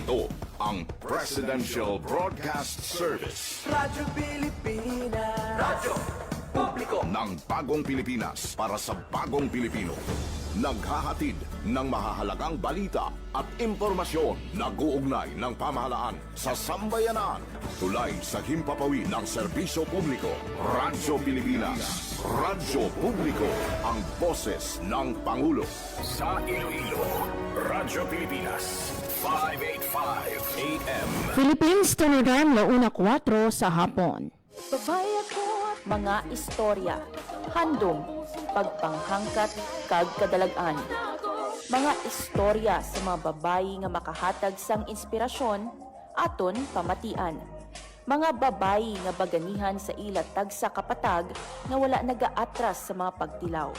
Ito ang Presidential Broadcast Service. Radyo Pilipinas. Radyo Publiko Ng bagong Pilipinas para sa bagong Pilipino. Naghahatid ng mahahalagang balita at impormasyon na guugnay ng pamahalaan sa sambayanan. Tulay sa himpapawid ng serbisyo publiko. Radyo Pilipinas. Radyo Publiko. Ang boses ng Pangulo. Sa Iloilo, Radyo Pilipinas. 585 AM. Philippines Standard Time, 1:04 sa hapon. Babaya ko at mga istorya, handom, pagpanghangkat, kag kadalagan. Mga istorya sa mga babayi nga makahatag sang inspirasyon, aton pamatian. Mga babayi nga baganihan sa ila tagsa kapatag nga wala nagaatras sa mga pagtilaw.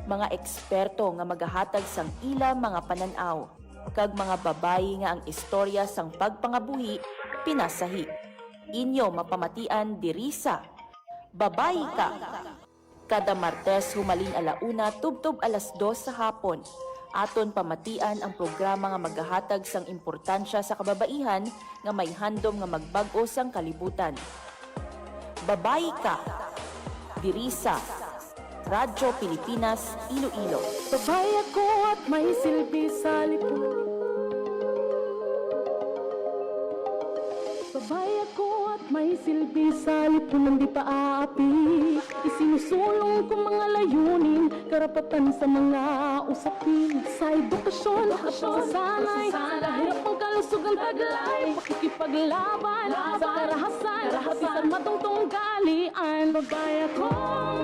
Mga eksperto nga magahatag sang ila mga pananaw, kag mga babayi nga ang istorya sang pagpangabuhi pinasahi. Inyo mapamatian diri sa Babayi Ka. Kada Martes humalin alauna tubtob 2:00 sa hapon. Aton pamatian ang programa nga magahatag sang importansya sa kababaihan nga may handom nga magbag-o sang kalibutan. Babayi Ka. Diri sa Radyo Pilipinas, Iloilo. Babaya ko at may silbi sa lipunan. Babaya ko at may silbi sa lipunan, di pa aapi. Isinusulong ko mga layunin, karapatan sa mga usapin. Sa edukasyon, sa sanay, kahirap ang kalusugan taglay. Pakikipaglaban sa karahasan, pati sa matungtong galian. Babaya ko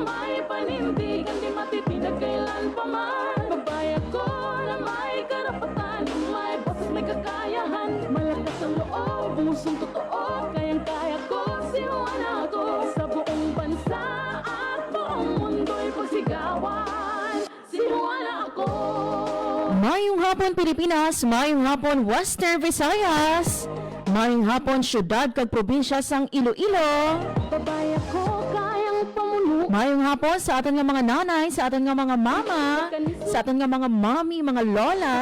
may panindigan, di matitinag kailan pa man. Babaya ko na may karapatan, may boses, may kakayahan. Malakas ang loob, pusong totoo, kayang-kaya ko, sinuwan ako. Sa buong bansa at buong mundo'y pagsigawan, sinuwan ako. Mayong hapon Pilipinas, mayong hapon Western Visayas, mayong hapon syudad kag probinsya sang Iloilo. Babaya ko kayang pamuno. Mayong hapon sa aton nga mga nanay, sa aton nga mga mama, sa aton nga mga mami, mga lola,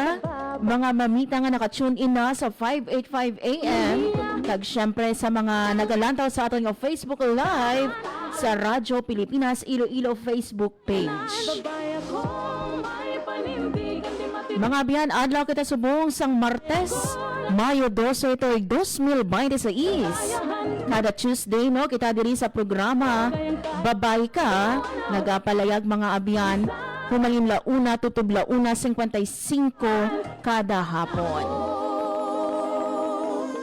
mga mamita nga naka-tune in na sa 585 AM. Kag syempre sa mga nagalantaw sa aton nga Facebook Live sa Radyo Pilipinas Iloilo Facebook page. Babaya ko may panindigan, di matitinag. Mga biyan, adlaw kita subong sang Martes, Mayo 12 ito 2026. Kada Tuesday, no, kita diri sa programa Babayi Ka, nagapalayag mga abyan, humalin launa, tutub launa, 55 kada hapon.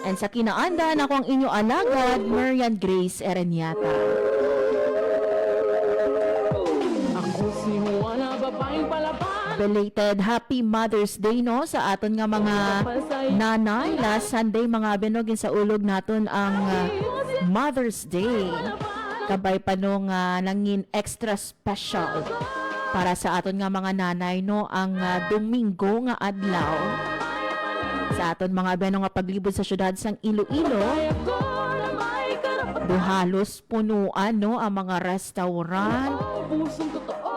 And sa kinaandan, ako ang inyo alagad, Marian Grace Ereniata. Ako si Juana, babaeng palaban. Belated Happy Mother's Day, no, sa aton nga mga nanay. Last Sunday mga binogin sa ulog naton ang Mother's Day. Kabay pa no nga nangin extra special para sa aton nga mga nanay, no, ang Domingo nga adlaw sa aton mga beno nga paglibot sa syudad sang Iloilo. Buhalos punuan, no, ang mga restaurant,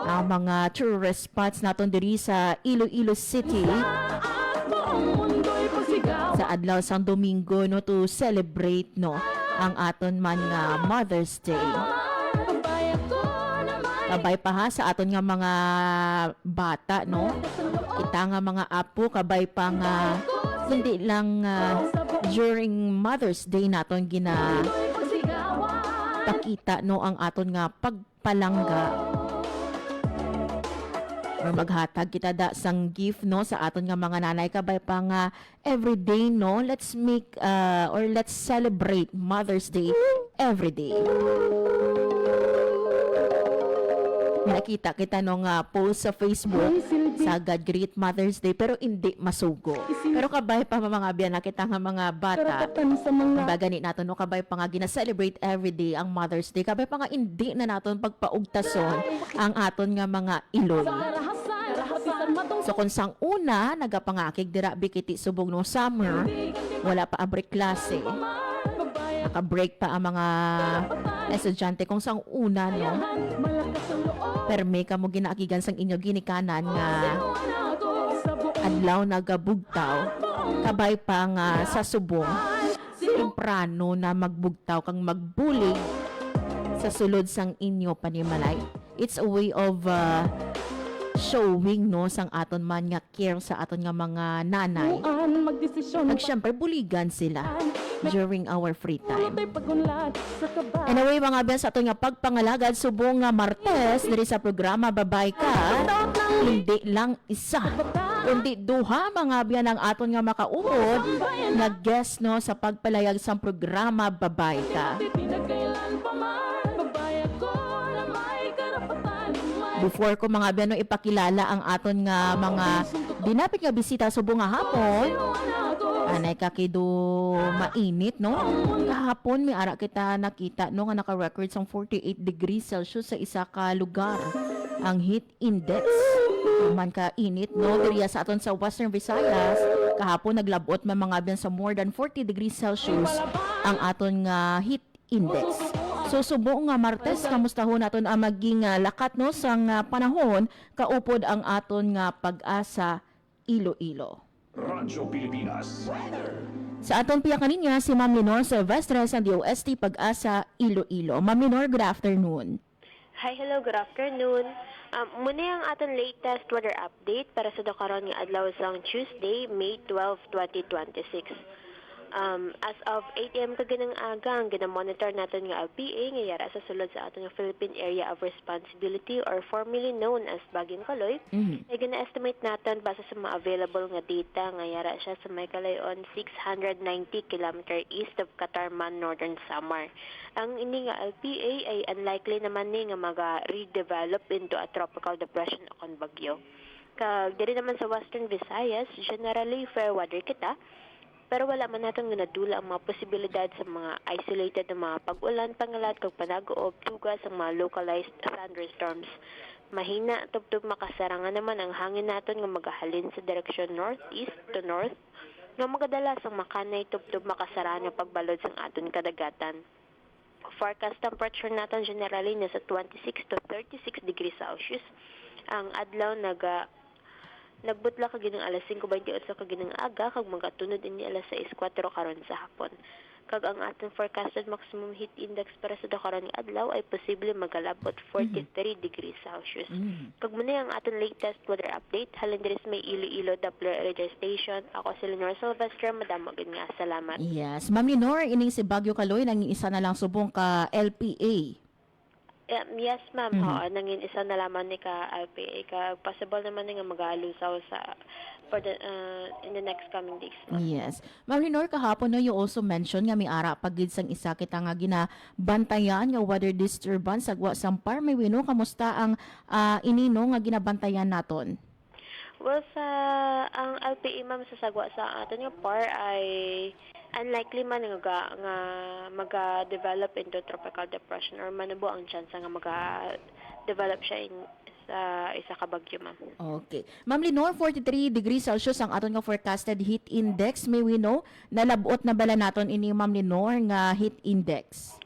ang mga tourist spots naton diri sa Iloilo City sa adlaw sang Domingo, no, to celebrate, no, ang aton man nga Mother's Day. Kabay pa ha sa aton nga mga bata, no, kita nga mga apo, kabay pa nga hindi lang during Mother's Day naton pakita, no, ang aton nga pagpalangga or maghatag kita da sang gift, no, sa aton nga mga nanay. Kabay pa nga everyday, no, let's make or let's celebrate Mother's Day everyday. Nakita kita nung post sa Facebook sa God Great Mother's Day pero hindi masugo. Pero kabay pa mga biyan, nakita nga mga bata, Karapatan sa mga bagani natin, no, kabay pa nga gina-celebrate everyday ang Mother's Day. Kabay pa nga hindi na natin pagpaugtason ang aton nga mga ilog. karahasan, pati sa matungtong So kung sang una, nagapangakig dira bikiti subong no summer, wala pa abrik klase. babaya. Naka-break pa ang mga estudyante kung sang una, no. Malakas ang loob, Perme ka mo ginaakigan sang inyo ginikanan nga sinuwan ako. Sa buong adlaw nagabugtaw. kabay pa nga sa subong temprano na magbugtaw kang magbulig sa sulod sang inyo panimalay. It's a way of showing no sang aton man nga care sa aton nga mga nanay. Magdesisyon Ag syempre buligan sila during our free time. Tay pagunlad sa kaba. Anyway, mga ben sa aton nga pagpangalagad subong nga Martes diri sa programa Babay Ka, hindi lang isa kundi duha mga biyan ang aton nga makaupod nga guest no sa pagpalayag sa programa Babay Ka. Pinagkailan pa man, babae ko na may karapatan. Before ko mga biyan no ipakilala ang aton nga mga dinapit nga bisita subong nga hapon, anay kakido mainit no. Kahapon may ara kita nakita no nga naka-record sang 48 degrees Celsius sa isa ka lugar ang heat index. Man ka init no diriya sa aton sa Western Visayas kahapon naglabot man mga biyan sa more than 40 degrees Celsius ang aton nga heat index. So subong nga Martes kamustahon naton ang maging lakat no sang panahon kaupod ang aton nga pag-asa Iloilo. Radyo Pilipinas. Sa aton piyakanin niya si Ma'am Lenore Silvestre sa DOST Pag-asa Iloilo. Ma'am Lenore, good afternoon. Hi, hello, good afternoon. Muna yung aton latest weather update para sa karon nga adlaw sang Tuesday, May 12, 2026. As of 8 a.m. kaganang aga, ang ginamonitor natin nga LPA ngayara sa sulod sa aton nga Philippine Area of Responsibility or formerly known as Bagyong Kaloy. Ay gina-estimate natin base sa mga available nga data ngayara siya sa may kalayon 690 km east of Katarman, Northern Samar. Ang ini nga LPA ay unlikely naman ni nga maga-redevelop into a tropical depression o kon bagyo. Kag diri naman sa Western Visayas, generally fair weather kita. Pero wala man natin nga nadula ang mga posibilidad sa mga isolated na mga pag-ulan, pangalat, kag panag-oob, tugas ang mga localized thunderstorms. Mahina, tubtub makasarangan naman ang hangin natin nga magahalin sa direksyon northeast to north, nga magadala sa makanay tubtub makasaraan nga pagbalod sang aton kadagatan. Forecast temperature natin generally nasa 26 to 36 degrees Celsius. Ang adlaw nagbutla kag ginang alas 5:28 sa kaginang aga kag magatunod ini alas 6:04 karon sa hapon. Kag ang atong forecasted maximum heat index para sa karon nga adlaw ay posible magalabot 43 degrees Celsius. Kag muna ang atong latest weather update halin diri sa may Iloilo Doppler radar station. Ako si Lenore Silvestre, madamo gid nga salamat. Yes, Ma'am Lenore, ining si Bagyo Kaloy nang isa na lang subong ka LPA. Yes, ma'am. Oo, nangin isa na lamang ni ka LPA. Ka possible naman nga mag-alusaw sa for the in the next coming days. Yes. Ma'am Lenore, kahapon no, you also mentioned nga may ara pagid sang isa kita nga ginabantayan nga weather disturbance sagwa sampar may wino kamusta ang inino nga ginabantayan naton? Well, ang LPA, ma'am, sa sagwa sa aton nga par ay unlikely man nga maga-develop into tropical depression or manubo ang chance nga maga-develop siya sa isa ka bagyo, ma'am. Okay. Ma'am Lenore, 43 degrees Celsius ang aton nga forecasted heat index. May we know, nalabot na bala naton ini Ma'am Lenore nga heat index?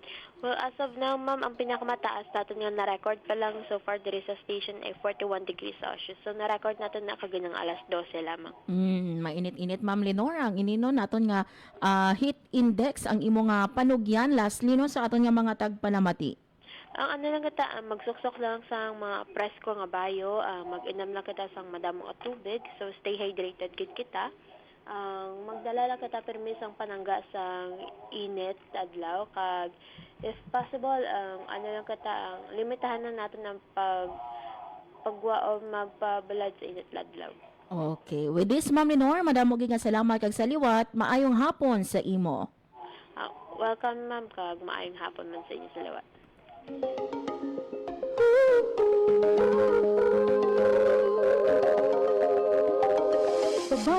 Well, as of now, ma'am, ang pinakamataas natin nga na-record pa lang so far diri sa station ay 41 degrees Celsius. So, na-record natin na kaginang alas 12 lamang. Mainit-init, Ma'am Lenore. Ang inino naton nga heat index, ang imo nga panugyan, lastly no, sa aton nga mga tagpanamati. Ang ano lang kita, magsuksok lang sa mga presko nga bayo, mag-inam lang kita sa madamo at tubig. So, stay hydrated gid kita. Magdala lang kita permis ang panangga sa init adlaw kag if possible ano lang kita limitahan na natin ang pagwa o magpabalad sa init adlaw. Okay. With this, Ma'am Lenore, madamo gid nga salamat kag saliwat. Maayong hapon sa imo. Welcome, ma'am, kag maayong hapon man sa inyo sa liwat.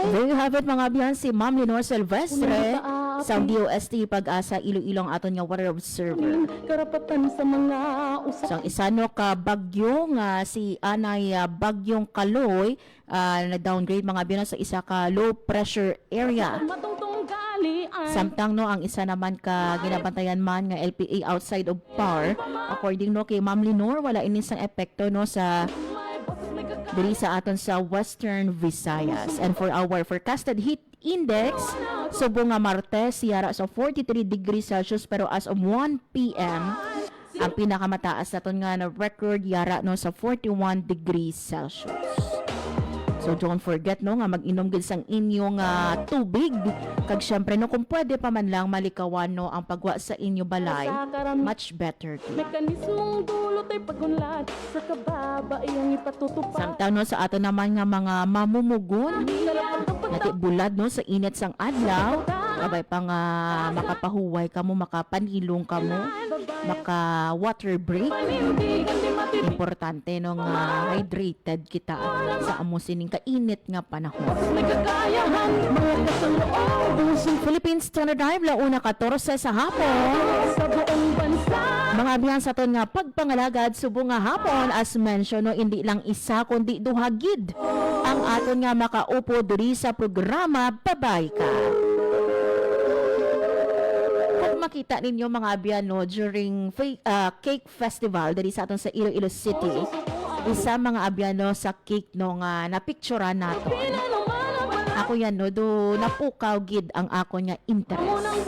There you have it mga biyan, si Ma'am Lenore Silvestre sa DOST Pag-asa Iloilo ang aton nga water observer. Karapatan sa mga usap. So ang isa no ka bagyo nga si Anay Bagyong Kaloy na-downgrade mga biyan sa isa ka low pressure area. Matungtong galian. Samtang no ang isa naman ka ginabantayan man nga LPA outside of par. According no kay Ma'am Lenore, wala inisang epekto no sa diri sa aton sa Western Visayas. And for our forecasted heat Index subong nga Martes yara sa 43 degrees Celsius, pero as of 1 p.m. ang pinakamataas naton nga na record yara no sa 41 degrees Celsius. So don't forget no nga mag-inom gid sang inyong tubig, kag syempre no kung pwede pa man lang malikawan no ang pagwa sa inyo balay, much better gid. Mekanismong dulot ay pagunlad sa kababaihang ipatutupad. Samtang no sa ato naman nga mga mamumugon, nati bulad no sa init sang adlaw, kabay pa nga makapahuway kamo, makapanilong kamo, maka water break. Importante no nga hydrated kita sa amo sining kainit nga panahon. Philippines Standard Time, launa 14 sa hapon. Mga biyan sa ton nga pagpangalagad subong nga hapon, as mention no, hindi lang isa kundi duha gid ang aton nga makaupo diri sa programa Babay Ka. Kung makita ninyo mga biyan no, during cake festival diri sa aton sa Iloilo City, isa mga abyano sa cake no nga napicturean naton. Ako yan no, do napukaw gid ang ako nga interest.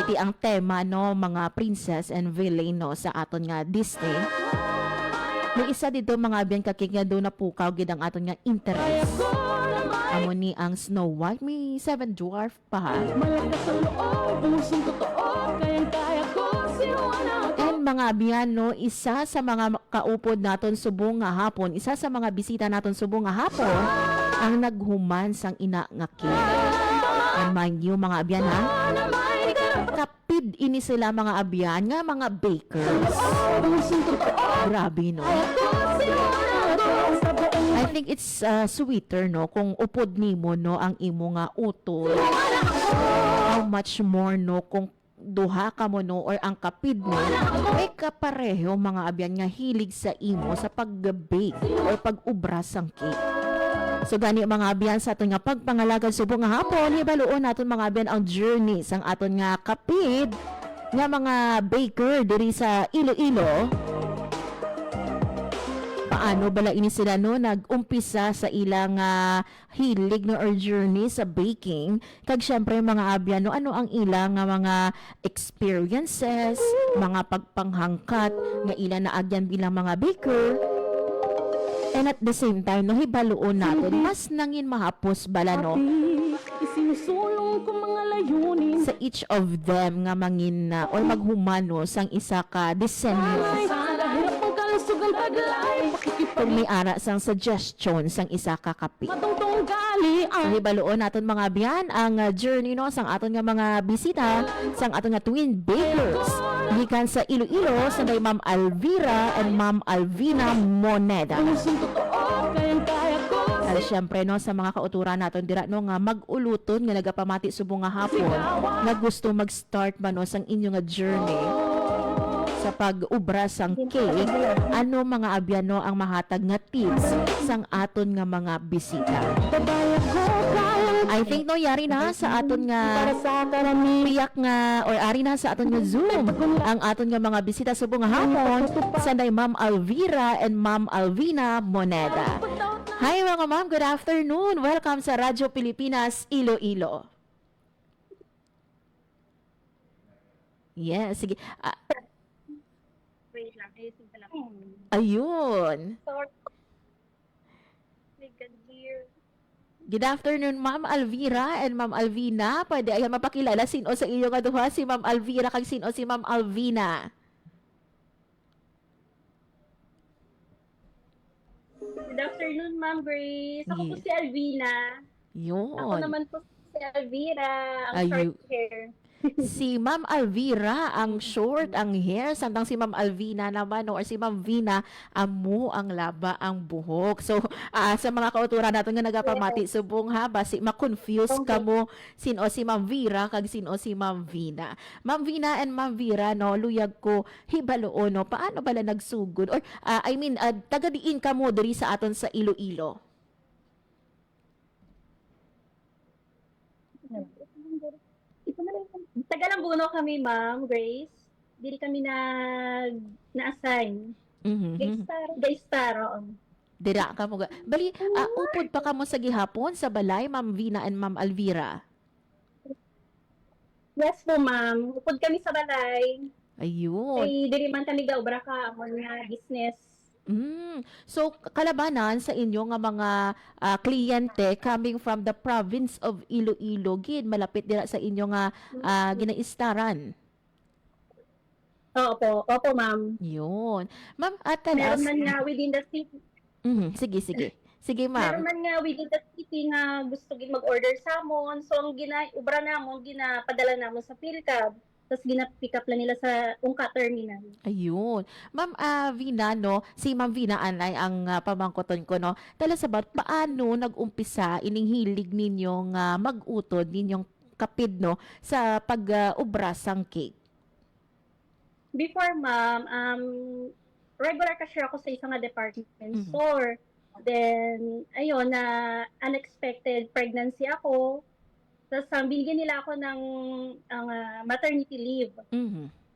Iti ang tema no, mga princess and villain no sa aton nga Disney. May isa dito mga abyan ka cake nga do napukaw gid ang aton nga interest. Amo ni ang Snow White, may 7 dwarf pa. And mga abyan no, isa sa mga kaupod naton subong nga hapon, isa sa mga bisita naton subong nga hapon, ang naghuman sang ina nga cake. And mind you mga abyan ha, kapid ini sila mga abyan nga mga bakers. Grabe no. I think it's sweeter no kung upod nimo no ang imo nga utol. How much more no kung duha ka mo no or ang kapid mo may kapareho mga abyan nga hilig sa imo sa pag-bake or pag-ubra sang cake. So gani mga abyan sa aton nga pagpangalagan subong nga hapon, hibaluon naton mga abyan ang journey sang aton nga kapid nga mga baker diri sa Iloilo. Paano bala ini sila no nag-umpisa sa ilang hilig no or journey sa baking, kag syempre mga abyan no, ano ang ilang mga experiences, mga pagpanghangkat nga ilang naagyan bilang mga baker. And at the same time no, hibaluon natin mas nangin mahapos bala no Isinusulong ko mga layunin sa each of them nga mangin or maghumano sang isa ka disenyo. Hirap ang kalusugan taglay Kung may ara sang suggestion sang isa ka kape. Matungtong gali So, hibaluon naton mga biyan ang journey no sang aton nga mga bisita sang aton nga twin bakers gikan sa Iloilo sa day Ma'am Alvira and Ma'am Alvina Moneda. Pusong totoo, kayang-kaya ko. At syempre no sa mga kauturan naton dira no nga mag-uluton nga nagapamati subong nga hapon nga gusto mag-start man no sang inyo nga journey sa pag-ubra sang cake, ano mga abyano ang mahatag nga tips sang aton nga mga bisita. Babayag ko, kayang I think no yari na sa aton nga para sa karami. piyak nga or ari na sa aton nga Zoom ang aton nga mga bisita subong nga hapon sa day Ma'am Alvira and Ma'am Alvina Moneda. Hi mga ma'am, good afternoon. Welcome sa Radyo Pilipinas Iloilo. Yes, sige. Wait lang, ayusin ko lang. Ayun. Sorry. My God, dear. Good afternoon, Ma'am Alvira and Ma'am Alvina. Pwede ayan mapakilala sino sa inyo nga duha, si Ma'am Alvira kag sino si Ma'am Alvina. Good afternoon, Ma'am Grace. Ako po Yes. si Alvina. Yun. Ako naman po si Alvira, ang Ayu- short hair. Si Ma'am Alvira ang short ang hair, samtang si Ma'am Alvina naman or si Ma'am Vina amo ang laba ang buhok. So sa mga kauturan natin nga nagapamati subong ha basi ma-confuse kamo sino si Ma'am Vira kag sino si Ma'am Vina. Ma'am Vina and Ma'am Vira no, luyag ko hibaluon no paano bala nagsugod or taga diin kamo diri sa aton sa Iloilo. Taga-Lambuno kami, Ma'am Grace. Dili kami na-assign. Mhm. Gay star, oo. Dira ka mo. Bali, upod pa ka mo sa gihapon sa balay, Ma'am Vina and Ma'am Alvira. Yes po, ma'am. Upod kami sa balay. Ayun. Ay, diri man kami gaubra ka amon nga business. So, kalabanan sa inyo nga mga kliyente coming from the province of Iloilo, gid malapit dira sa inyo nga ginaistaran. Opo, ma'am. Yun. Ma'am, Meron man nga within the city. Sige, sige. Sige, Meron ma'am. man nga within the city nga gusto gid mag-order sa amon. So, ang ubra namon, ginapadala namon sa PhilCab. Tapos gina-pick up lang nila sa Ungka Terminal. Ayun. Ma'am Vina, no? Si Ma'am Vina Anay ang pamangkoton ko, no? Tala sabat, paano nag-umpisa ining hilig ninyong mag-utod, ninyong kapid, no? Sa pag-ubra sang cake? Before, ma'am, regular cashier ako sa isang department store. Then, ayun, na unexpected pregnancy ako. Tapos, binigyan nila ako ng maternity leave.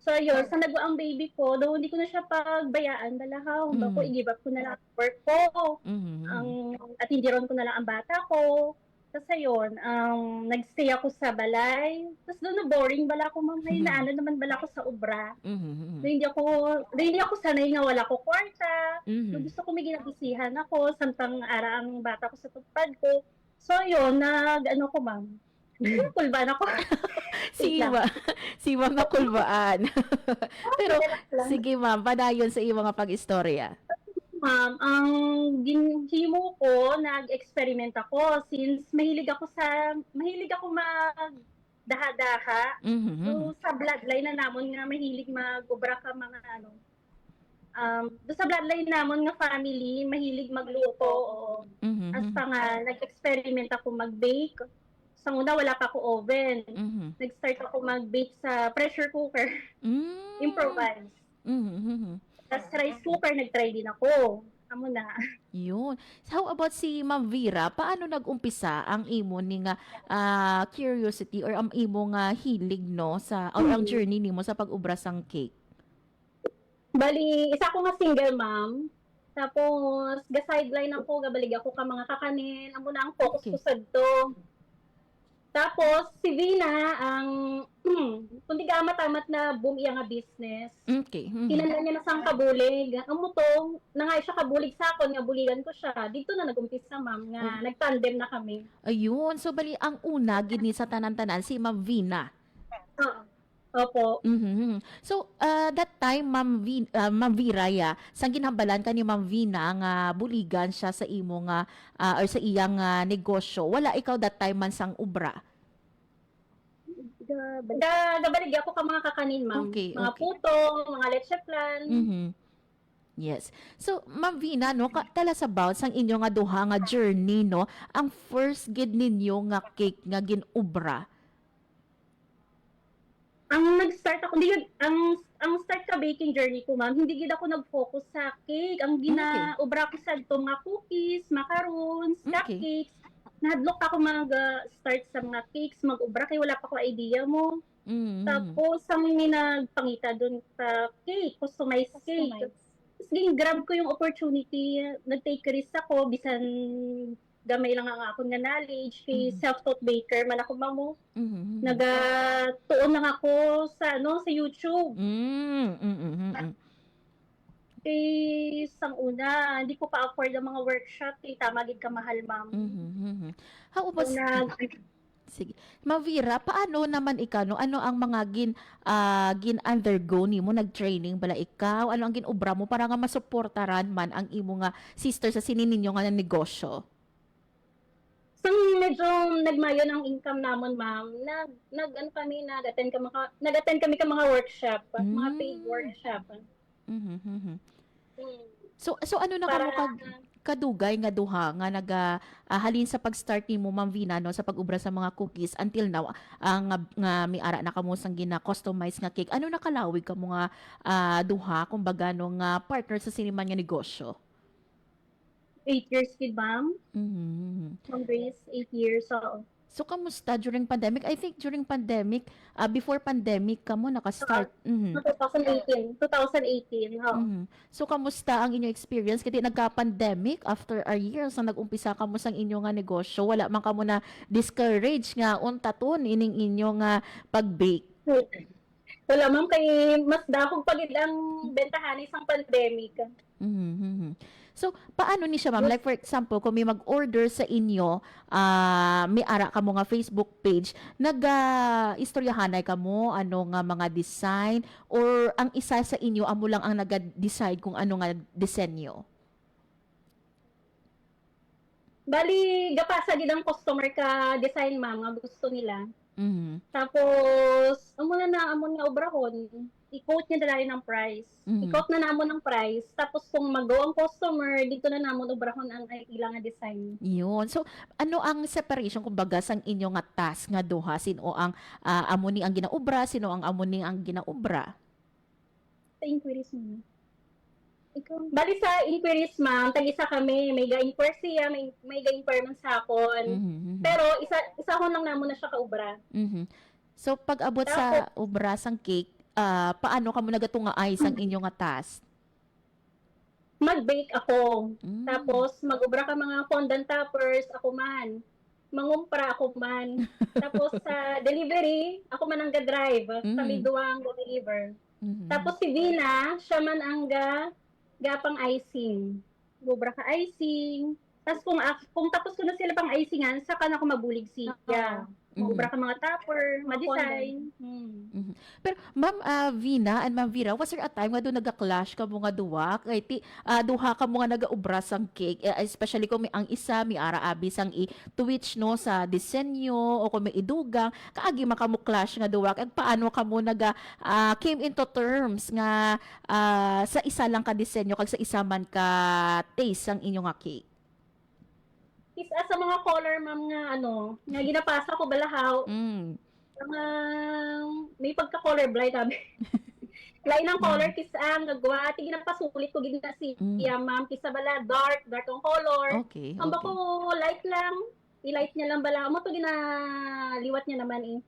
So, ayun, sa ang baby ko, though hindi ko na siya pagbayaan, dalahaw, ko, i-give up ko na lang ang work ko. At hindi ron ko na lang ang bata ko. Tapos, ayun, nagstay ako sa balay. Tapos, doon na boring bala ko, ma'am, may naano naman bala ko sa ubra. Hindi ako sanay nga wala ko kwarta. So, gusto ko may ginagisihan ako, samtang ara ang bata ko sa tupad ko. So, ayun, ano ko, ma'am. Kulbaan ako. Si Ma'am Makulbaan. Pero, sige ma'am, padayon sa iyong mga pag-istorya. Ma'am, ang ginhimo ko, nag-experiment ako since mahilig ako mag-daha-daha. So, sa bloodline na namon nga mahilig mag-ubra ka mga ano. Do sa bloodline namon nga family, mahilig magluto. Hasta nga, nag-experiment ako mag-bake. Sa una, wala pa ako oven. Nag-start ako mag-bake sa pressure cooker. Improvise. Tapos rice cooker, nag-try din ako. Amo na. Yun. So, how about si Ma'am Vera? Paano nag-umpisa ang imo ni nga curiosity or ang imo nga hilig, no, sa or ang journey nimo sa pag-ubra sang cake? Bali, isa ko nga single mom. Tapos, ga-sideline ako, gabalig ako ka mga kakanin. Amo na ang focus ko sa to. Tapos, si Vina, kung di ka matamat na boom iya nga business, Okay. kinala niya na sang kabulig. Ang muto, na nga siya kabulig sa akin, nga buligan ko siya. Dito na nag-umpisa, ma'am, nga nag-tandem na kami. Ayun. So, bali, ang una, gini sa tanan-tanan, si Ma'am Vina. Opo. So, that time, Ma'am Viraya, sang ginhambalan ka ni Ma'am Vina nga buligan siya sa imo nga or sa iyang negosyo. Wala ikaw that time man sang ubra. Gabalig ako ka mga kakanin, ma'am. Okay, Mga okay. puto, mga leche plan. Yes. So, Ma'am Vina, no, tala sa about sang inyo nga duha nga journey, no, ang first gid ninyo nga cake nga ginubra. Ang nag-start ako, ang start ka baking journey ko, ma'am, hindi gid ako nag-focus sa cake. Ang ginaubra ko sa mga cookies, macarons, cupcakes. Nahadlok ako mag-start sa mga cakes, mag-ubra, kaya wala pa ko idea mo. Tapos, ang nagpangita doon sa cake, customized cake. Tapos, grab ko yung opportunity, nag-take risk ako, bisan gamay lang ang akong nga knowledge, kay self-taught baker, man ako mamo. Nagatuon lang ako sa YouTube. Eh, sang una, hindi ko pa afford ang mga workshop, kay tama gid ka mahal, ma'am. How about sige. Ma'am Vera, paano naman ikaw, no? Ano ang mga gin-undergo nimo, nag-training bala ikaw? Ano ang ginubra mo para nga masuportaran man ang imo nga sister sa sinin ninyo nga negosyo? Sang medyo nagmayon ang income namon, ma'am, nag-attend kami ka mga workshop, mga paid workshop. So ano na kamo kadugay nga duha nga halin sa pag-start nimo, Ma'am Vina, no, sa pag-ubra sa mga cookies until now nga may ara na kamo sang gina-customize nga cake. Ano nakalawig kamo nga duha kumbaga no nga partner sa siniman nga negosyo? 8 years kid, ma'am. Ma'am Grace, 8 years. So, So, kamusta during pandemic? I think during pandemic, before pandemic ka mo nakastart. Mhm. 2018. Oo. Mhm. So, kamusta ang inyong experience? Kasi nagka-pandemic after a year sa nag-umpisa ka mo sa inyong nga negosyo, wala man ka mo na discourage nga untaton ining inyong nga pag-bake. Wala ma'am, kay mas dakog pagid ang bentahan isang pandemic. Mhm, mhm. So, paano ni siya, ma'am? Like, for example, kung may mag-order sa inyo, may ara ka mo nga Facebook page, istoryahanay ka mo, ano nga mga design, or ang isa sa inyo, amo lang ang nag-decide kung ano nga disenyo? Bali, gapasa gid ang customer ka design ma'am nga gusto nila. Mhm. Tapos, amo na amon nga obrahon, i-quote niya dala ng price. Mhm. I-quote na namon ang price. Tapos kung mag-go ang customer, dito na namon obrahon ang ilang nga design. Yun. So, ano ang separation, kumbaga, sang inyo nga task nga duha? Sino ang amo ni ang ginaubra? Sino ang amo ni ang ginaubra? Sa inquiries mo. Ikaw. Bali sa inquiries ma'am, tag-isa kami. May ga-inquire siya, may ga-inquire man sa akon. Mhm, mhm. Pero isa ko lang namon na siya kaubra. Mhm. So, pag abot sa ubra sang cake, paano ka mo nagatunga ay sang inyo nga task? Mag-bake ako. Mm. Tapos mag-ubra ka mga fondant toppers, ako man. Mangumpra ako man. Tapos sa delivery, ako man ang ga-drive. Kami duwang go-deliver. Mhm. Tapos si Vina, siya man ang gapang icing. Gubra ka icing. Tapos kung tapos ko na sila pang icingan, saka na ako mabulig siya. Gubra ka mga topper, ma-design. Pero Ma'am Vina and Ma'am Vera, was there a time nga doon nagka-clash ka mo nga duwa? Kay duha ka mo nga nagaubra sang cake, especially kung may ang isa, may ara-abi sang i-twitch no sa disenyo o kung may idugang, kaagi makamu-clash nga duwa. At paano ka mo came into terms nga sa isa lang ka disenyo kag sa isa man ka taste ang inyo nga cake? Isa sa mga color ma'am nga ginapasa ko balahaw. Mga may pagka-colorblind kami. Lain ang color kisa ang gagawa. Ati ginapasulit ko gina siya ma'am. Kisa bala dark ang color. Okay. Ang bako light lang. I-light niya lang bala. Amo to ginaliwat niya naman eh.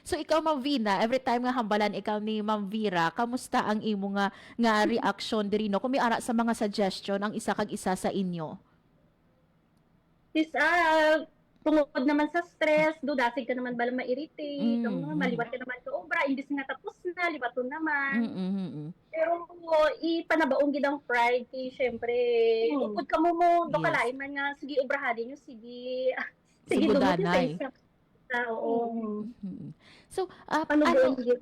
So ikaw Ma'am Vina, every time nga hambalan ikaw ni Ma'am Vera, kamusta ang imo nga reaction diri no? Kung may ara sa mga suggestion ang isa kag isa sa inyo? Tungod naman sa stress, dudasig ka naman bala ma-irritate, maliwat ka naman ka obra, imbis nga tapos na, libaton naman. Pero ipanabaong gid ang pride, kay syempre, upod ka mo do Yes. kalain man nga, sige obrahadin nyo, sige Sige, dumot danay. sa isa. Oo. So, Ano ano, ba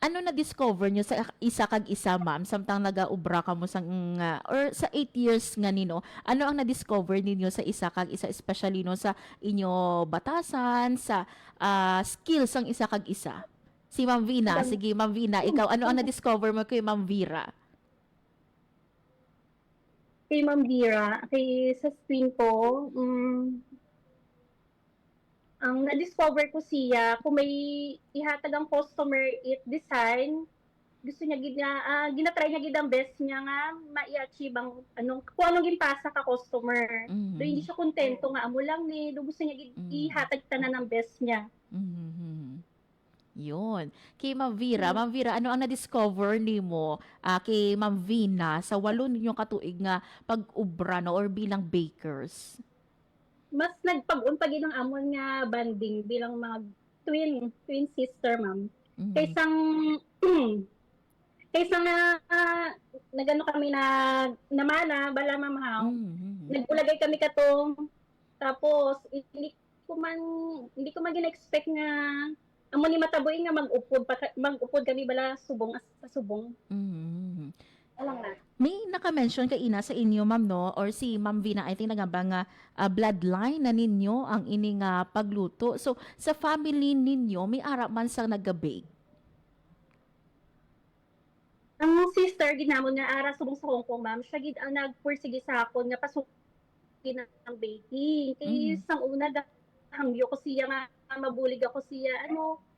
ano na-discover nyo sa isa kag isa, ma'am, samtang nagaubra ka mo sang, or sa 8 years nga nino, ano ang na-discover ninyo sa isa kag isa, especially no sa inyo batasan, sa skills ang isa kag isa? Si Ma'am Vina, sige Ma'am Vina, ikaw, ano ang na-discover mo kay Ma'am Vera? kay Ma'am Vera, kay sa screen ko, ang na-discover ko siya, kung may ihatag ang customer it design, gusto niya ginatry niya gid ang best niya nga ma-achieve ang kung anong ginpasa ka customer. Do hindi siya kontento nga amo lang ni, do gusto niya gid ihatag tanan ang best niya. Yun. Kay Ma'am Vera, ano ang na-discover nimo kay Ma'am Vina sa 8 ninyong katuig nga pag-ubra no, or bilang bakers? Mas nagpag-umpagi ng amon nga banding bilang mga twin sister ma'am. Kaysa nga nagano kami na namana bala ma'am haw. Nagulagay kami katong tapos hindi ko man gina-expect nga amo ni mataboy nga mag-upod kami bala subong sa subong. Alam na. May naka-mention kay ina sa inyo, ma'am, no? Or si Ma'am Vina, I think nagamba nga bloodline na ninyo ang ini nga pagluto. So, sa family ninyo, may ara man sa nag-bake? Ang sister, ginamon nga ara subong sa Hong Kong, ma'am. Siya gid ang nagpursige sa akon nga pasukin ang baking. Kaya isang una, hangyo ko siya nga, mabulig ako siya,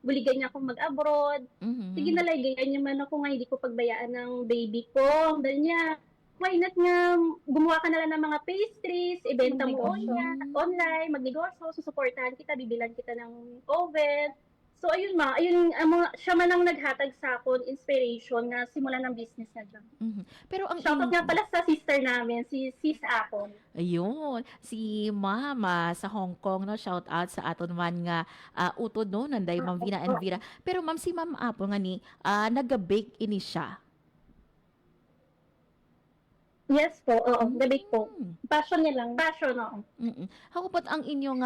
buligan niya akong mag-abroad. Sige nalagyan niya man ako nga, hindi ko pagbayaan ng baby ko. Dahil niya, why not nga gumawa ka na lang ng mga pastries, ibenta mo Magnegosyo. online, magnegosyo, susuportahan kita, bibilan kita ng oven. So ayun ayun siya man ang naghatag sa akin inspiration na simulan ng business na dyan. Pero ang Shoutout nga pala sa sister namin, si Sis Apon. ayun, si Mama sa Hong Kong, no, shout out sa aton man nga utod no, nanday Ma'am Vina and Vera. Pero Ma'am, si Ma'am Apple nga ni, nag-bake ini siya. Yes po, oo, gabik po. Mm. Passion niya lang, passion, oo. How about ang inyong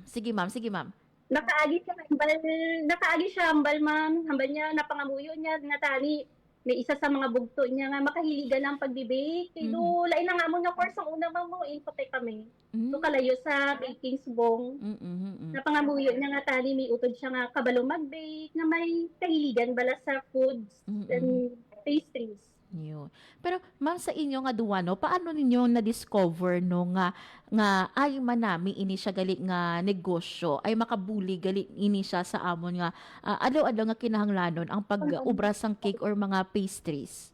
sige Ma'am, sige Ma'am. Nakaagi siya hambal ma'am, hambal niya, napangamuyo niya, nga tani, may isa sa mga bugto niya nga makahiligan ng pagbibake. Kaya lain na nga mo nga course ang una ma'am mo, infotek kami. So kalayo sa baking subong. Napangamuyo niya nga tani, may utod siya nga kabalo mag-bake, nga may kahiligan bala sa foods and pastries. Yun. Pero Ma'am, sa inyo nga duwa, no, paano ninyo na-discover no nga ay manami ini siya gali nga negosyo, ay makabuli gali ini siya sa amon nga adlaw-adlaw nga kinahanglanon ang pag-ubra sang cake or mga pastries?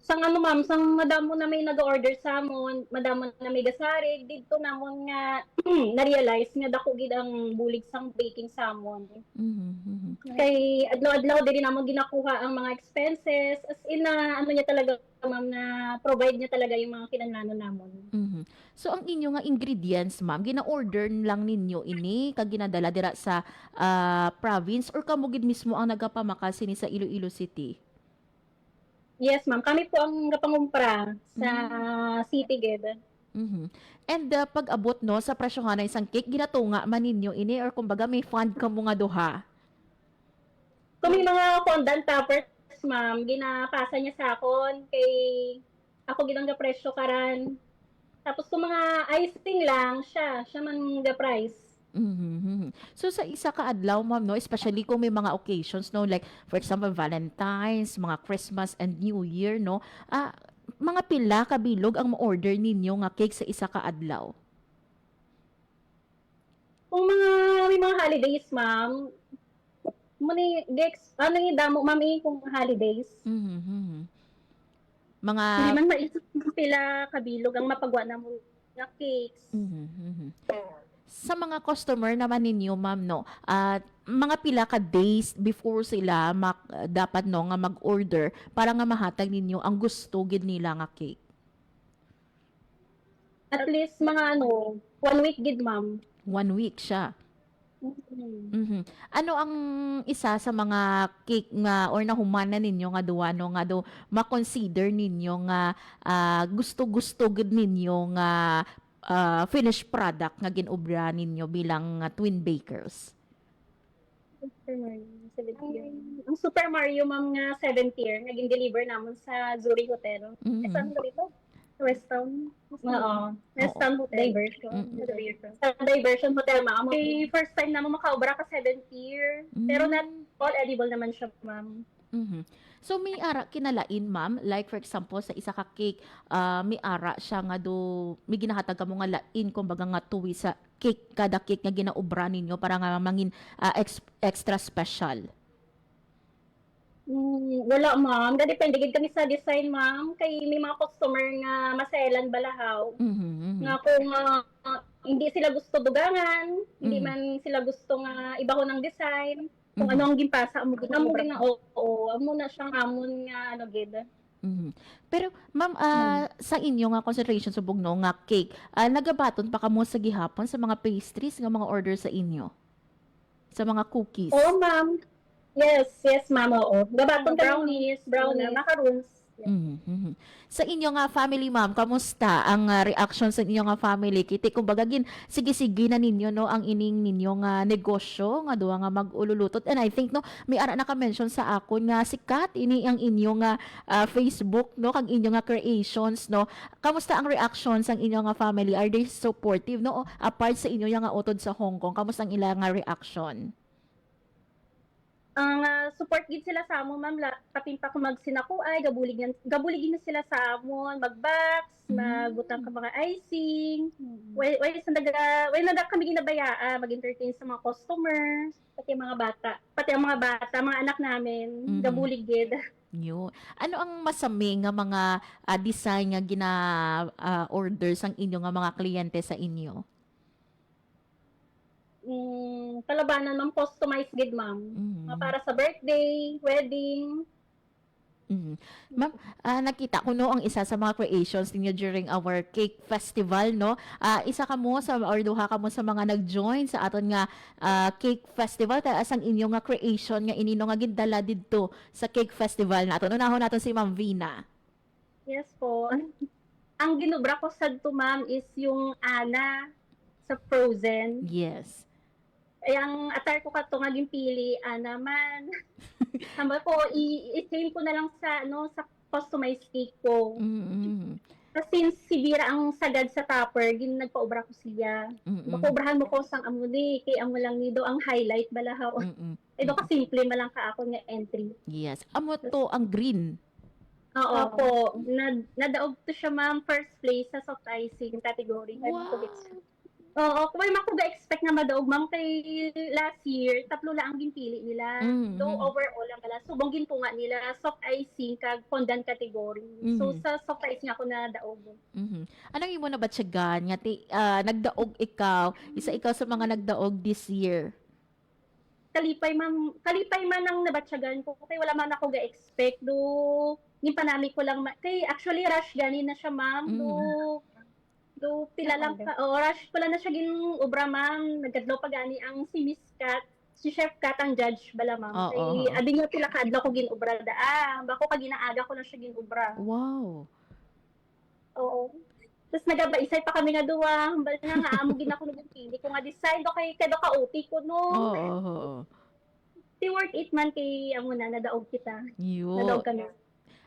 Sang ma'am, sang madamo na may nag-order sa amon, madamo na may gasarig, dito namon nga na-realize nga dako gid ang bulig sang baking sa amon. Kay adlaw-adlaw diri namon ginakuha ang mga expenses, as in na niya talaga ma'am, na provide niya talaga yung mga kinahanglan namon. So ang inyo nga ingredients, Ma'am, gina-order lang ninyo ini kag ginadala dira sa province or kamo gid mismo ang nagapamaka sini sa Iloilo City? Yes ma'am, kami po ang kapangumpra sa city gid. And pag abot no sa presyo nga ng isang cake, ginatunga man ninyo ini or kumbaga may fund ka mo nga duha? Kung may mga fondant toppers ma'am, ginapasa niya sa akon kay ako ginang presyo karan. Tapos kung mga icing lang, siya man ga price. So sa isa ka adlaw, Ma'am, no, especially kung may mga occasions, no, like for example Valentine's, mga Christmas and New Year, no, mga pila ka bilog ang ma-order ninyo nga cake sa isa ka adlaw? Kung may mga holidays ma'am, ni damo ma'am kung holidays. Mga Hindi man maisip pila kabilog ang mapagawa na mo na cakes. sa mga customer naman ninyo, Ma'am, no, mga pila ka days before sila dapat no nga mag-order para nga mahatag ninyo ang gusto gid nila nga cake? At least mga 1 week gid ma'am. 1 week siya. Ano ang isa sa mga cake nga or nahumana ninyo nga duwa no nga do ma-consider ninyo nga gusto-gusto gid ninyo nga finished product nga ginobra ninyo bilang twin bakers? Super Mario, 7th year. Ang Super Mario ma'am nga 7th year, naging deliver namon sa Zuri Hotel. Saan ba dito? West Town. Oo. West Town Hotel. Diversion. Sa Diversion Hotel, ma'am. Okay, first time naman makaobra ka 7th year. Pero not all edible naman siya, ma'am. So may ara kinalain, Ma'am, like for example sa isa ka cake, may ara siya nga do may ginahatag ka mo nga lain kumbaga nga tuwi sa cake, kada cake nga ginaobra ninyo para nga mangin extra special. Wala ma'am, depende gid kami sa design ma'am, kay may mga customer nga maselan balahaw. Nga kung hindi sila gusto dugangan, hindi man sila gusto nga ibahon ng design, kung ano ang gimpasa amo gid amo na amo na siyang amon nga gid. Pero Ma'am, sa inyo nga consideration sa bugno nga cake, nagabaton pa kamo sa gihapon sa mga pastries nga mga order sa inyo? Sa mga cookies? Oo ma'am. Yes ma'am, oo. Gabaton brownies, macaroons. Sa inyo nga family, Ma'am, kamusta ang reaction sa inyo nga family? Kiti kumbaga sige-sige na ninyo no ang ining ninyo nga negosyo nga duwa nga mag-ululutot. And I think no may ara naka-mention sa akon nga sikat ini ang inyo nga Facebook no kag inyo nga creations no. Kamusta ang reaction sa inyo nga family? Are they supportive no apart sa inyo nga utod sa Hong Kong? Kamusta ang ilang nga reaction? ang support gid sila sa amon ma'am, kapimpa ko magsinakuay, gabuligin na sila sa amon, magbox, magbutang ka mga icing. Way naga kami ginabayaan, mag-entertain sa mga customers, pati ang mga bata, mga anak namin, gabulig gid. Yun. Ano ang masami nga mga design nga orders ang inyo nga mga kliyente sa inyo? Kalabanan ma'am, customized gid ma'am. Mga para sa birthday, wedding. Ma'am, nakita ko no ang isa sa mga creations ninyo during our cake festival, no? Isa ka mo sa or duha ka mo sa mga nag-join sa aton nga cake festival kaya asang inyo nga creation nga inino nga gindala didto sa cake festival naton. Unahon naton si Ma'am Vina. Yes po. Ang ginubra ko sad to ma'am is yung Ana sa Frozen. Yes. Ay, ang attire ko kato nga pili, naman. Hamba ko, i-change ko na lang sa, sa customized cake ko. Kasi since si Vera ang sagad sa topper, nagpaubra ko siya. Makubrahan mo ko sang amuni, kay amo lang nido ang highlight balahaw. Ito ka simple malang ka ako nga entry. Yes. Amo to ang green. Oo po. Nadaog to siya ma'am, first place sa soft icing category. Wow. Oo, kung may makuga-expect na madaog, ma'am, kay last year, 3 lang ang ginpili nila. Though overall lang pala, subong gintunga nila, soft icing, kag fondant category. So, sa soft icing ako na daog. Anong imo na batyagan nga nagdaog ikaw, isa ikaw sa mga nagdaog this year? Kalipay man ang nabatyagan ko, kay wala man ako ga-expect, yung panami ko lang, kay actually rush ganin na siya, ma'am, do pila lang ka, rush pala na siya ginubra ma'am, nagkadlaw pa gani ang si Miss Kat, si Chef Kat ang judge bala ma'am. Kay abi nga pila ka adlaw ko ginubra bako ka ginaaga ko na siya ginubra. Wow. Oo. Tapos nagabaisay pa kami nga duwa, bala nga amo gina ko hindi ko nga decide do kay kado ka OT ko no. Oo. Ti worth it man kay amo na nadaog kita. Nadaog Nadaog kami.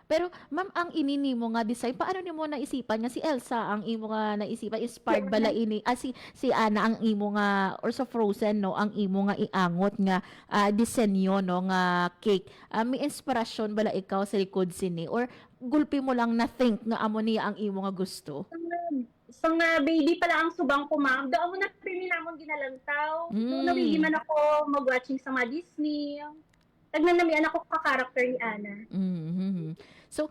Pero ma'am, ang inini mo nga design, paano nimo naisipan nga si Elsa ang imo nga naisipan inspired bala ini si Ana ang imo nga or sa Frozen no ang imo nga iangot nga disenyo no nga cake. May inspirasyon bala ikaw sa likod sini or gulpi mo lang na think nga amo niya ang imo nga gusto? So nga baby pala ang subang ko ma'am. Doon mo na primi namon ginalantaw. Doon nawili man ako mag-watching sa mga Disney. Tagnanamian ako ka-character ni Ana. So,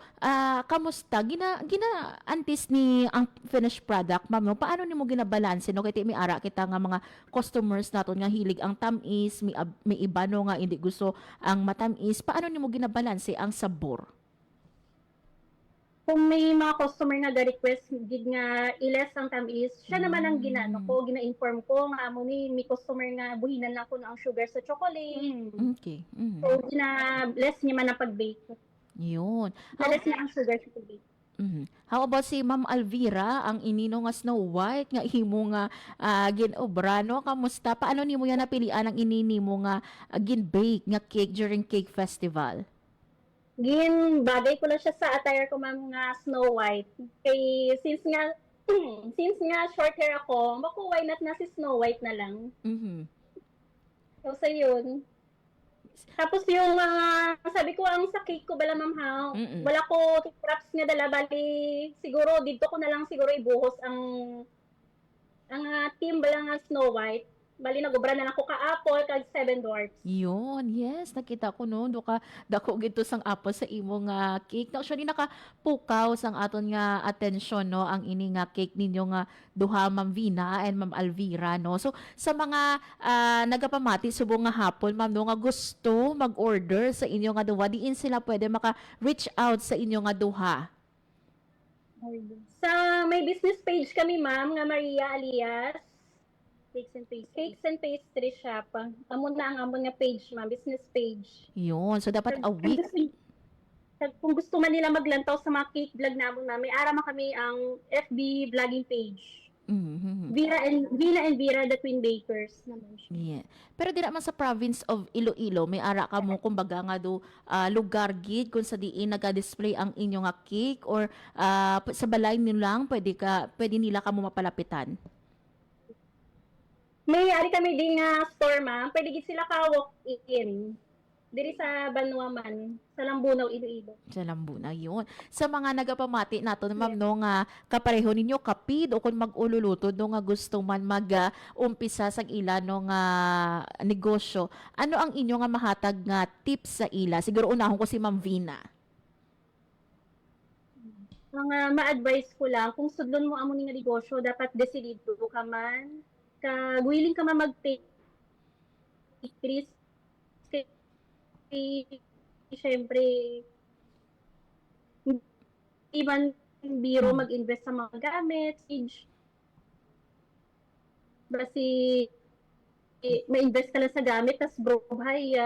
kamusta? Gina-antis ni ang finished product, ma'am, no? Paano nimo ginabalanse, no? Kaya may ara kita nga mga customers naton nga hilig ang tamis, may iba no nga hindi gusto ang matamis. Paano nimo ginabalanse ang sabor? Kung may mga customer nga ga-request gid nga iles ang tamis, siya naman ang gina-inform ko nga amo ni may customer nga buhinan lang ko ang sugar sa chocolate. Okay. So less niya man ang pag-bake. Yun. Less niya ang sugar sa pag-bake. How about si Ma'am Alvira, ang inino nga Snow White nga himo nga ginobra, no? Kamusta? Paano nimo yan napilian ang inini mo nga gin-bake nga cake during cake festival? Bagay ko lang siya sa attire ko ma'am nga Snow White. Kay since nga short hair ako, why not na si Snow White na lang. So yun. Tapos yung sabi ko ang sa cake ko bala ma'am ha, wala ko props nga dala bali siguro dito ko na lang siguro ibuhos ang team bala nga Snow White. Bali nagobra na lang ko ka apple kag 7 dwarfs. Yun, yes, nakita ko no, dako gito sang apple sa imo nga cake. Na actually nakapukaw sang aton nga atensyon no ang ini nga cake ninyo nga duha Ma'am Vina and Ma'am Alvira no. So sa mga nagapamati subong nga hapon ma'am no nga gusto mag-order sa inyo nga duha, diin sila pwede maka-reach out sa inyo nga duha. Sa may business page kami ma'am nga Maria alias Cakes and Pastry Shop. Amon na ang amon nga page ma'am, business page. Yun, so dapat a week. Kung gusto man nila maglantaw sa mga cake vlog namon ma'am, may ara man kami ang FB vlogging page. Vina and Vera the Twin Bakers naman siya. Yeah. Pero di naman sa province of Iloilo, may ara ka mo kumbaga nga do lugar gid kung sa diin naga-display ang inyo nga cake or sa balay nila lang pwede nila ka mo mapalapitan. May ari kami din nga store ma'am, pwede gid sila ka walk in. diri sa Banwaman, sa Lambunaw, Iloilo. Sa Lambuna, yun. Sa mga nagapamati nato, ma'am, no, nga kapareho ninyo kapid o kung mag-ululutod, no, nga gusto man mag-umpisa sa ila, no, nga negosyo, ano ang inyo nga mahatag nga tips sa ila? Siguro unahon ko si Ma'am Vina. Mga ma-advise ko lang, kung sudlon mo amo ni nga negosyo, dapat desidido ka man, willing ka man mag-take risk, syempre, hindi man biro mag-invest sa mga gamit, basi ma-invest ka lang sa gamit, tas buhay,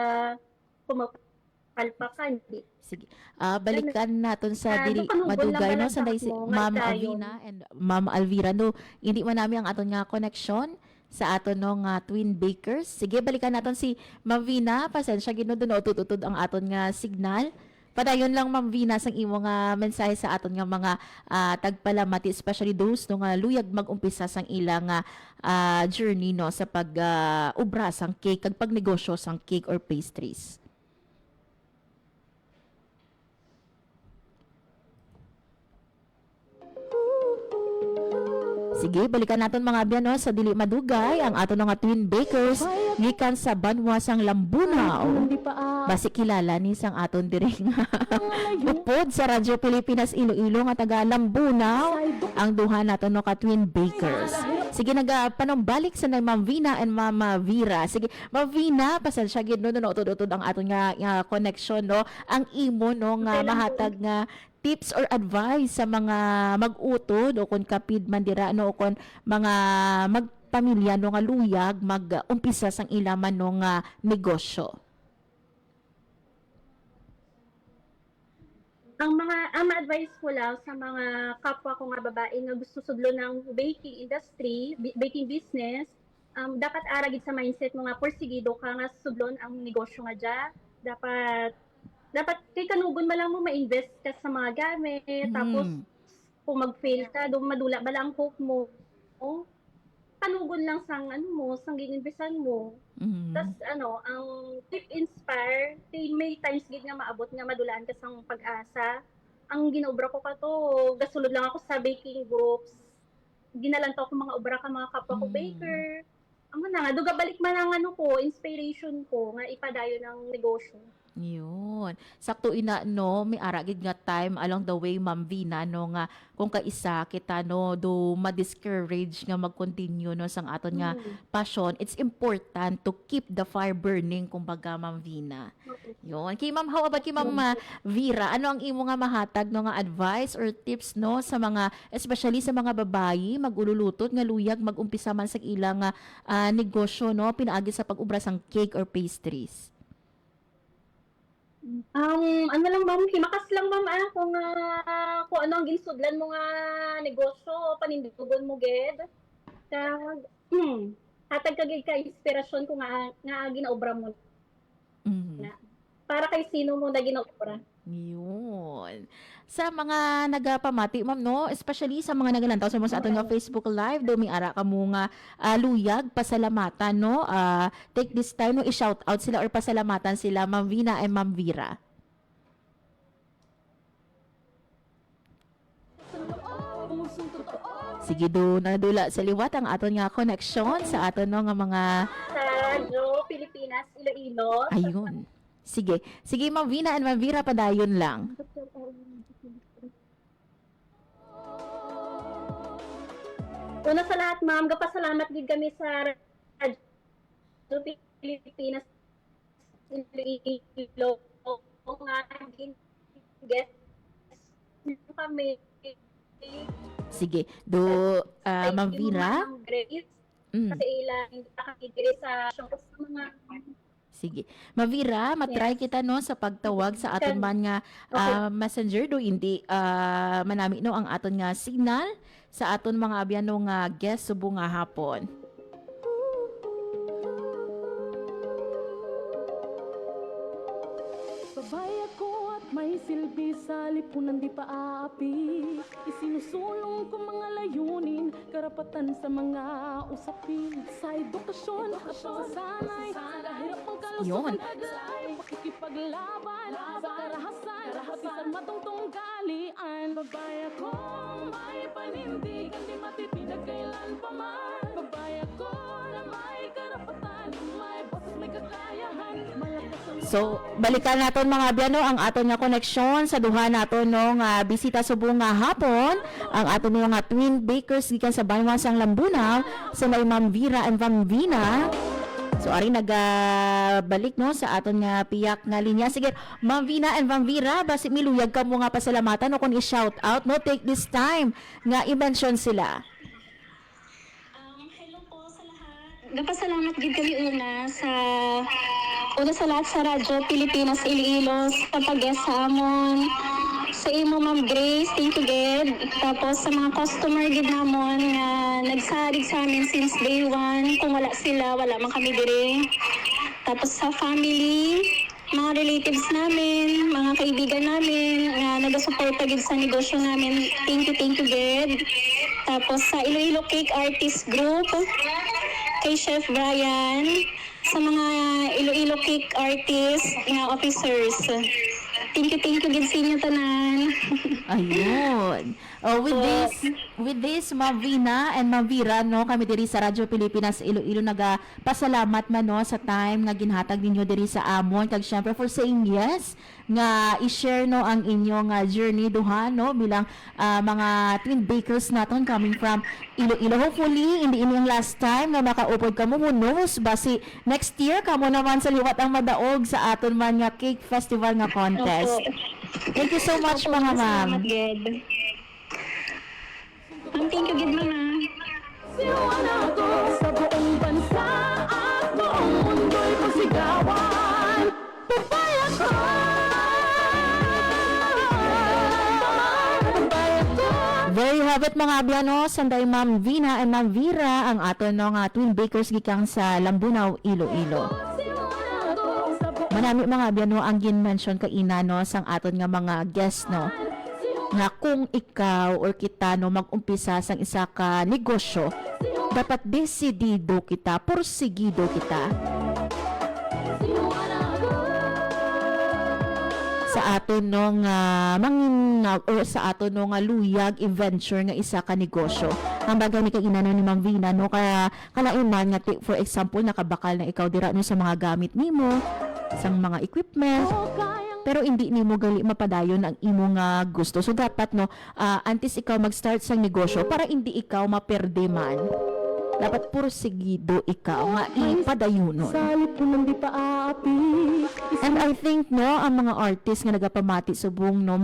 pumapalpa ka, hindi. Sige. Balikan natin sa dili doon ka nung madugay, no, lang sa mo, Ma'am nga Avina and Ma'am Alvira, no, hindi man namin ang aton nga connection sa aton no nga Twin Bakers. Sige, balikan natin si Ma'am Vina. Pasensya gino doon utututod ang aton nga signal. Padayon lang Ma'am Vina sang imo nga mensahe sa aton nga mga tagpalamati, especially those no nga luyag mag-umpisa sang ilang journey no sa pag ubra sang cake kag pagnegosyo sang cake or pastries. Sige, balikan natin mga abyan, no, sa dili madugay ang ato nga Twin Bakers gikan sa Banwasang Lambunaw. Hindi pa Basi kilala ni sang aton diri nga upod sa Radyo Pilipinas Iloilo nga taga Lambunaw ang duha nato no ka Twin Bakers. Sige, nagapanumbalik sa Ma'am Vina and Mama Vera. Sige, Ma'am Vina, pasensya gid no utod-utod ang aton nga connection, no. Ang imo no nga mahatag nga tips or advice sa mga mag-utod o kon kapid man dira no o kon mga magpamilya no nga luyag mag-umpisa sang ilaman no nga negosyo. Ang ma-advise ko lang sa mga kapwa ko nga babae nga gusto sudlo ng baking industry, baking business, dapat aragid sa mindset mo nga porsigido ka nga sudlon ang negosyo nga dya. Dapat kay kanugon ba lang mo ma-invest ka sa mga gamit, tapos kung mag-fail ka, madula ba lang ang hope mo, kanugon lang sang sang gininvestan mo. Tas ang tip inspire, may times gid nga maabot nga madulaan ka sang pag-asa. Ang ginaobra ko to, gasulod lang ako sa baking groups. Ginalantaw ko mga obra ka mga kapwa ko baker. Amo na nga, duga balik man ang inspiration ko nga ipadayo ng negosyo. Yun. Sakto ina no, may aragid nga time along the way Ma'am Vina no nga kung kaisa kita no do ma-discourage nga mag-continue no sang aton nga passion. It's important to keep the fire burning kumbaga Ma'am Vina. Yun. Kay Ma'am, how about kay Ma'am Vera, ano ang imo nga mahatag no nga advice or tips no sa mga especially sa mga babayi magululutot nga luyag mag-umpisa man sa ilang negosyo no pinaagi sa pag-ubra sang cake or pastries? Ano lang ma'am, himakas lang ma'am kung ano ang ginsudlan mo nga negosyo, panindugon mo ged. Hatag ka gid ka inspirasyon kung nga ginaobra mo. Na. Para kay sino mo na ginaobra. Yun. Sa mga nagapamati, ma'am, no? Especially sa mga nagalantaw sa mga sa aton nga Facebook Live, duming-ara ka mo nga luyag, pasalamatan, no? Take this time, no? I-shout out sila or pasalamatan sila, Ma'am Vina and Ma'am Vera. Sige, do nadula sa liwat ang aton nga connection sa aton no, nga mga... Sa Radyo Pilipinas, Iloilo. Ayun. Sige. Sige, Ma'am Vina and Ma'am Vera, padayon lang. Una sa lahat, ma'am, gapasalamat din kami sa Radyo Pilipinas Iloilo nga guest kami. Sige. Do, Ma'am Vera? Kasi ilang nakakigiri sa mga... Sige. Mavira, matry kita no sa pagtawag sa aton man nga messenger do hindi manami no ang aton nga signal sa aton mga abyan no nga guest subong nga hapon. Babay ako at may silbi sa lipunan di pa aapi. Isinusulong ko mga layunin, karapatan sa mga usapin. Sa edukasyon at pagsasanay, kahirap ang Yun. Pakikipaglaban sa karahasan, karahasan matungtong galian. Babaya ko, may panindigan, di matitinig kailan pa man. Babaya ko na may karapatan, may boses, may kakayahan, malakas ang So, balikan naton mga biyano ang aton nga koneksyon sa duha naton no nga bisita subong nga hapon, ang aton nga twin bakers gikan sa Banwa sang Lambunaw sa may Ma'am Vera and Ma'am Vina. So ari nagabalik no sa aton nga piyak nga linya. Sige, Ma'am Vina and Ma'am Vera, basi miluyag ka mo nga pasalamatan no kun i-shout out no, take this time nga i-mention sila. Hello po sa lahat. Nagpasalamat gid kami una sa lahat sa Radyo Pilipinas Iloilo sa pag-guest sa amon. Sa imo Ma'am Grace, thank you gid. Tapos sa mga customer gid namon nga nagsalig sa amin since day one. Kung wala sila, wala man kami diri. Tapos sa family, mga relatives namin, mga kaibigan namin nga nagasuporta gid sa negosyo namin. Thank you gid. Tapos sa Iloilo Cake Artist Group, kay Chef Brian, sa mga Iloilo Cake Artist nga officers. Thank you gid sa inyo tanan. Ayun. Oh, with this Ma'am Vina and Ma'am Vera no, kami diri sa Radyo Pilipinas Iloilo nagapasalamat man no sa time nga ginhatag ninyo diri sa amon, kag syempre for saying yes nga i-share no ang inyong journey duha no bilang mga twin bakers naton coming from Iloilo. Hopefully hindi ini ang last time nga makaupod kamo, who knows, basi next year kamo naman sa liwat ang madaog sa aton man nga cake festival nga contest. Thank you so much mga ma'am. Salamat gid. Ma'am, thank you gid mama. sinuwan ako sa buong bansa at buong mundo'y pasigawan. Papaya ko, papaya ko. There you have it mga abiyano, sanday Ma'am Vina and Ma'am Vera ang aton no nga twin bakers gikang sa Lambunaw, Iloilo. Manami mga abiyano ang gin-mention kaina no sang aton nga mga guest no nga kung ikaw or kita no mag-umpisa sang isa ka negosyo, dapat desidido kita, porsigido kita sa aton no nga or sa aton no nga luyag i-venture nga isa ka negosyo. Ang bagay ni kainano ni Ma'am Vina no, kaya kalain man nga for example nakabakal na ikaw dira no sa mga gamit nimo, sang mga equipment, pero hindi nimo gali mapadayon ang imo nga gusto. So dapat no, antes ikaw mag-start sang negosyo para hindi ikaw maperde man, dapat porsigido ikaw nga ipadayonon. Salit ko nang di pa aapi. And I think no, ang mga artist nga nagapamati subong no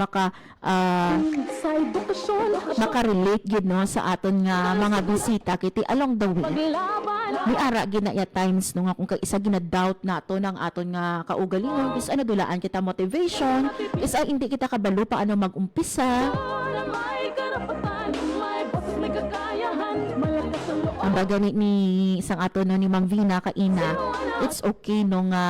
Sa edukasyon, makarelate gid no sa aton nga mga bisita kiti along the way. paglaban. Ni ara gid na ya times no nga kung kay isa gina-doubt nato ng aton nga kaugalingon, is ano dulaan kita motivation, is hindi kita kabalo paano mag-umpisa. Na may karapatan, may boses, may kakayahan, malakas ang loob. Ang bagay ni isang ato no ni Ma'am Vina kaina, it's okay no nga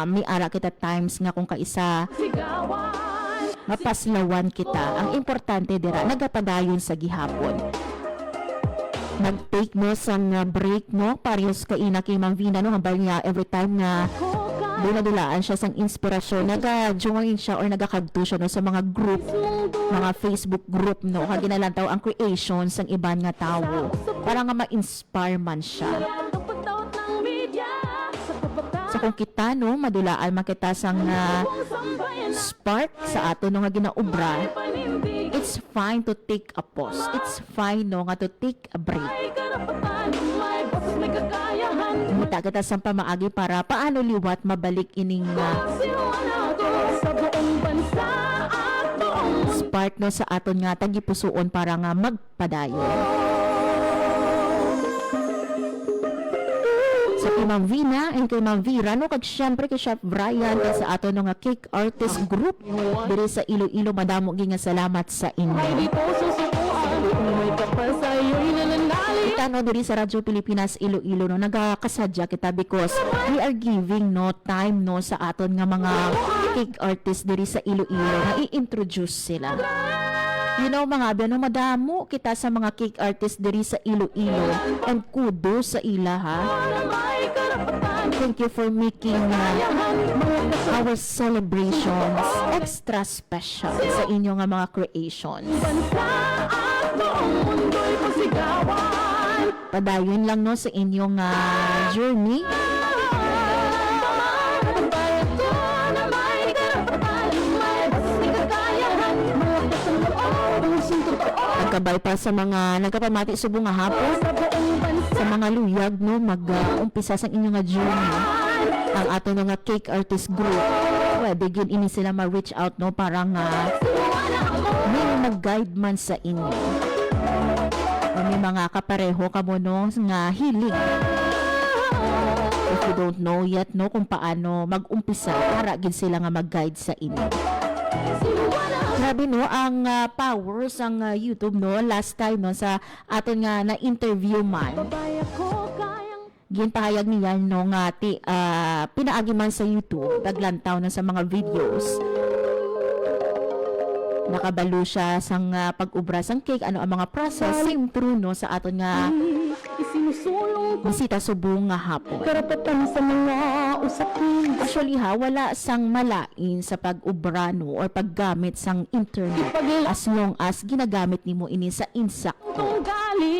mi ara kita times nga kung kaisa Sigawan, mapaslawan kita. Ang importante dira nagapadayon sa gihapon. Nag-take mo sang break no, parehas kaina kay Ma'am Vina no, hambal niya every time nga dulaan siya sang inspirasyon, nag-join siya or nagakagto siya no sa mga group, mga Facebook group no, kag ginalantaw ang creation sang iban nga tawo para nga ma-inspire man siya. kapataot ng media, sa kabataan, So kung kita no, madulaan makita sang sambayan na spark sa ato no nga ginaubra, panindig. it's fine to take a pause. It's fine no nga to take a break. May karapatan, may boses, may kakayahan. Muta kita sang pamaagi para paano liwat mabalik ining Sinuwan ako sa buong bansa at buong spark no sa aton nga tagipusoon para nga magpadayon. Sa kay Ma'am Vina and kay Ma'am Vera no, kag syempre kay Chef Brian kag sa aton no nga cake artist group diri sa Iloilo, madamo gi nga salamat sa inyo. di po susukuan. Kung may kapal sa'yo'y nananali. Kita no diri sa Radyo Pilipinas Iloilo no, nagakasadya kita because we are giving no time no sa aton nga mga cake artist diri sa Iloilo na i-introduce sila. You know mga abyan, no, madamo kita sa mga cake artist diri sa Iloilo and kudos sa ila ha. Thank you for making our celebrations extra special sa inyong mga creations. Padayon lang no sa inyong journey. Nagkabay pa sa mga nagkapamati subong nga hapon sa mga luyag no mag-umpisa sa inyong journey ang ato nga cake artist group. Pwede gid ini sila ma-reach out no para nga may mag-guide man sa inyo. O may mga kapareho kamo no nga hilig. If you don't know yet no kung paano mag-umpisa para gid sila nga mag-guide sa inyo. Grabe no ang powers ang YouTube no last time no sa aton nga na interview man. Ginpahayag niya no nga pinaagi man sa YouTube daglantaw na sa mga videos. Nakabalo siya sang pag-ubra sang cake ano ang mga process same true no sa aton nga bisita subong nga hapon. Karapatan sa mga usapin. Actually ha, wala sang malain sa pag-ubra no or paggamit sang internet as long as ginagamit nimo ini sa insakto.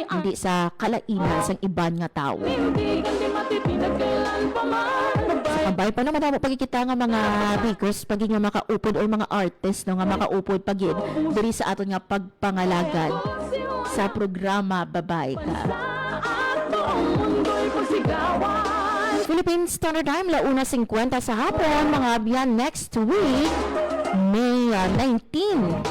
Hindi sa kalainan sang iban nga tao. Sa kabay pa naman mo pagkikita nga mga bakers pag nga makaupod or mga artist no nga makaupod pagid diri sa aton nga pagpangalagad sa programa Babay Ka. Philippine Standard Time, 1:50 sa hapon, mga abyan next week, May 19.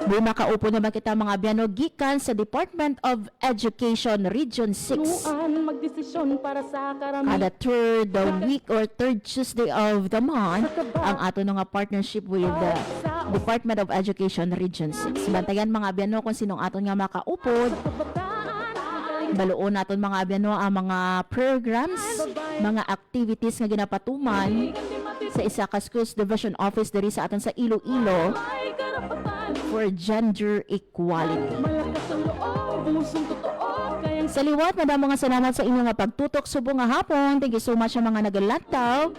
May makaupo naman kita mga abyan gikan sa Department of Education Region 6. Kada third week or third Tuesday of the month, ang ato nga partnership with the Department of Education Region 6. Bantayan mga abyan kung sinong aton nga makaupod. Baluon naton mga abyan ang mga programs, mga activities nga ginapatuman sa isa ka schools division office diri sa aton sa Iloilo for gender equality. Sa liwat, madamo nga salamat sa inyo nga pagtutok subong nga hapon. Thank you so much sa mga nagalantaw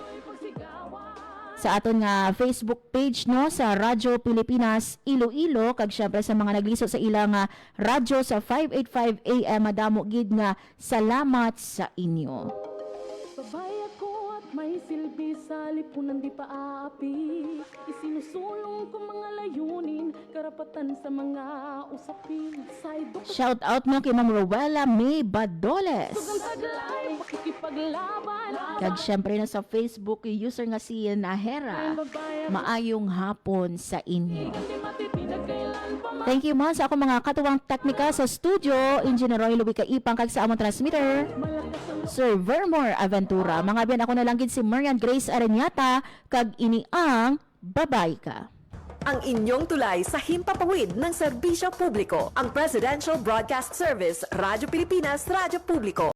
sa aton nga Facebook page no sa Radyo Pilipinas Iloilo kag syempre sa mga naglisod sa ilang radyo sa 585 AM madamo gid nga salamat sa inyo. Sabay ako at may silbi sa lipunan di pa aapi. Isinusulong ko mga layunin, karapatan sa mga usapin. Shout out mo kay Ma'am Rowella May Badoles. Kag syempre na sa Facebook user nga si Nahera. Maayong hapon sa inyo. Thank you man sa ako mga katuwang teknika sa studio, Engineer Roy Lubica Ipang kag sa among transmitter, Sir Vermore Aventura. Mga biyan ako nalanggid si Marian Grace Aranyata kag ini ang Babay Ka. Ang inyong tulay sa himpapawid ng serbisyo publiko. Ang Presidential Broadcast Service, Radyo Pilipinas, Radyo Publiko.